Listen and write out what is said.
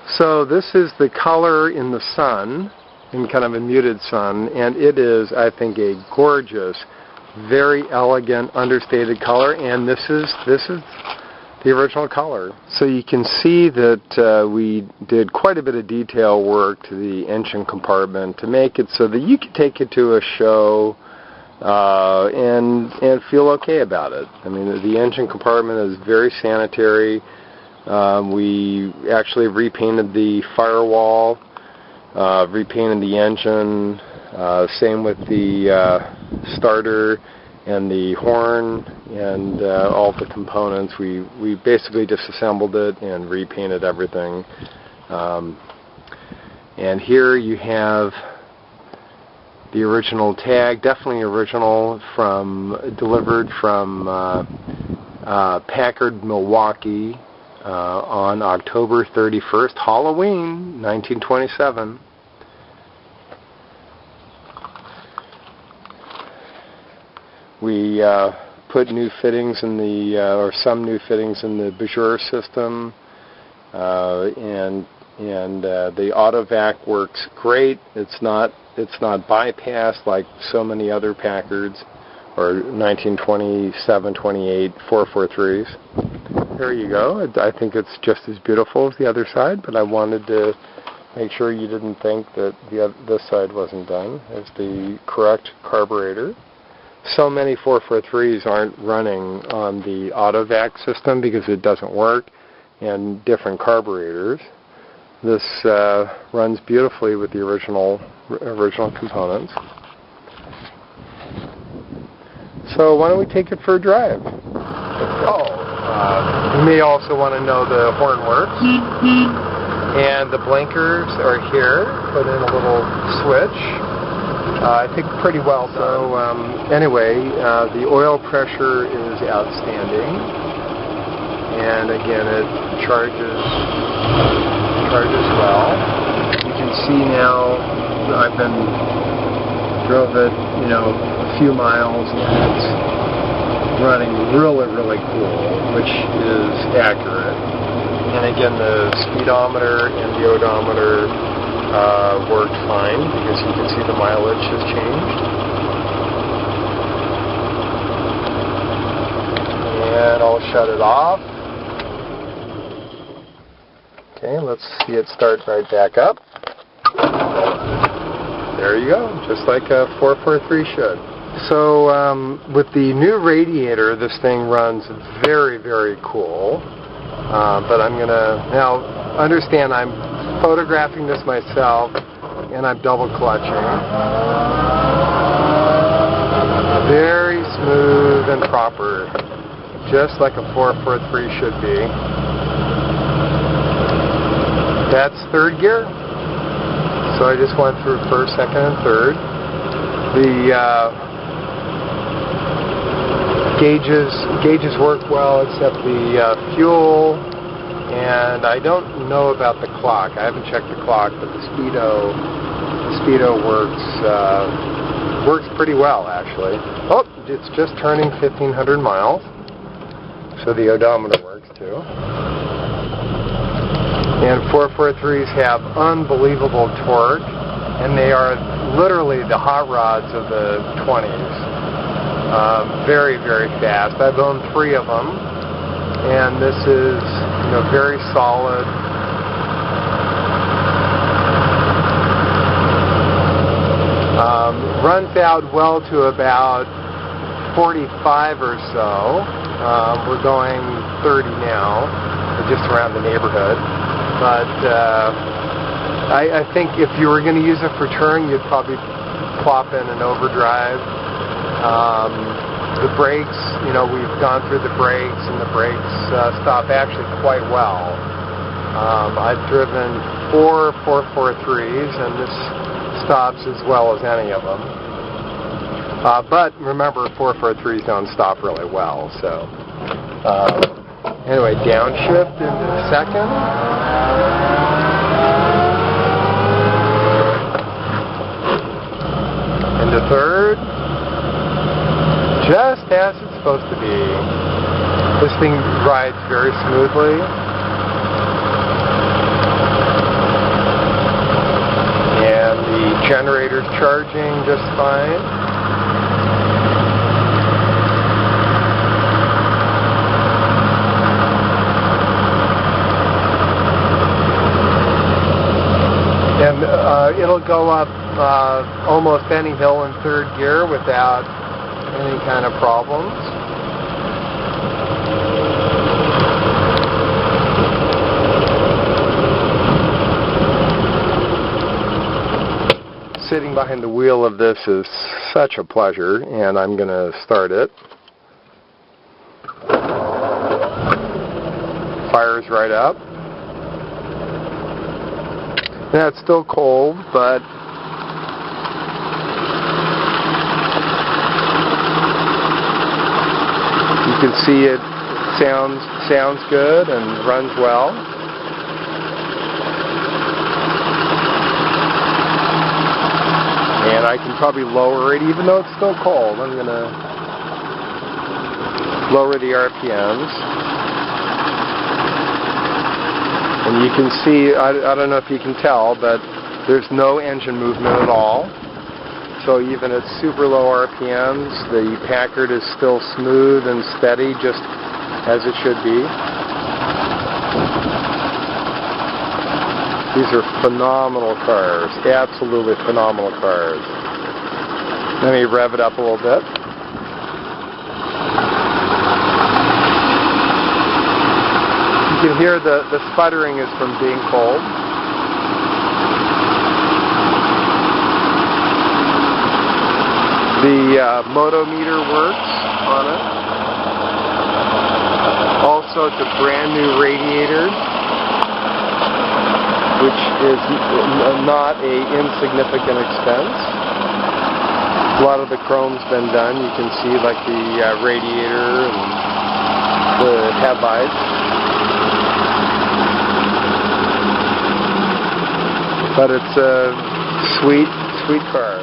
So this is the color in the sun, in kind of a muted sun, and it is, I think, a gorgeous, very elegant, understated color, and this is the original color. So you can see that we did quite a bit of detail work to the engine compartment to make it so that you could take it to a show and feel okay about it. I mean, the engine compartment is very sanitary. We actually repainted the firewall, repainted the engine, same with the starter and the horn and all the components. We basically disassembled it and repainted everything. And here you have the original tag, definitely original, delivered from Packard, Milwaukee, on October 31st, Halloween, 1927. We put new fittings in or some new fittings in the Bajor system, and the AutoVac works great. It's not bypassed like so many other Packards or 1927, 28, 443s. There you go. I think it's just as beautiful as the other side, but I wanted to make sure you didn't think that this side wasn't done. There's the correct carburetor. So many 443s aren't running on the AutoVac system because it doesn't work, and different carburetors. This runs beautifully with the original components. So why don't we take it for a drive? You may also want to know the horn works, and the blinkers are here. Put in a little switch. I think pretty well done. So anyway, the oil pressure is outstanding, and again it charges well. You can see now I've drove it, a few miles, and it's running really cool, which is accurate. And again, the speedometer and the odometer worked fine because you can see the mileage has changed. And I'll shut it off. Okay, let's see it start right back up. There you go, just like a 443 should. So with the new radiator, this thing runs very cool. But I'm going to now understand I'm photographing this myself, and I'm double clutching. Very smooth and proper, just like a 443 should be. That's third gear. So I just went through first, second, and third. The gauges work well except the fuel, and I don't know about the clock. I haven't checked the clock, but the speedo works pretty well actually. Oh, it's just turning 1,500 miles, so the odometer works too. And 443s have unbelievable torque, and they are literally the hot rods of the 20s. Very fast. I've owned 3 of them, and this is very solid. Runs out well to about 45 or so. We're going 30 now, just around the neighborhood. But I think if you were going to use it for touring, you'd probably plop in an overdrive. The brakes, we've gone through the brakes, and the brakes stop actually quite well. I've driven 4 443s, and this stops as well as any of them. But remember, 443s don't stop really well. So anyway, downshift into second. Into third. Just as it's supposed to be. This thing rides very smoothly. Generator charging just fine. And it'll go up almost any hill in third gear without any kind of problems. Sitting behind the wheel of this is such a pleasure, and I'm going to start it. Fires right up. Yeah, it's still cold, but you can see it sounds good and runs well. And I can probably lower it even though it's still cold. I'm going to lower the RPMs. And you can see, I don't know if you can tell, but there's no engine movement at all. So even at super low RPMs, the Packard is still smooth and steady, just as it should be. These are phenomenal cars, absolutely phenomenal cars. Let me rev it up a little bit. You can hear the sputtering is from being cold. The motometer works on it. Also, it's a brand new radiator, which is not an insignificant expense. A lot of the chrome's been done. You can see like the radiator and the headlights. But it's a sweet car.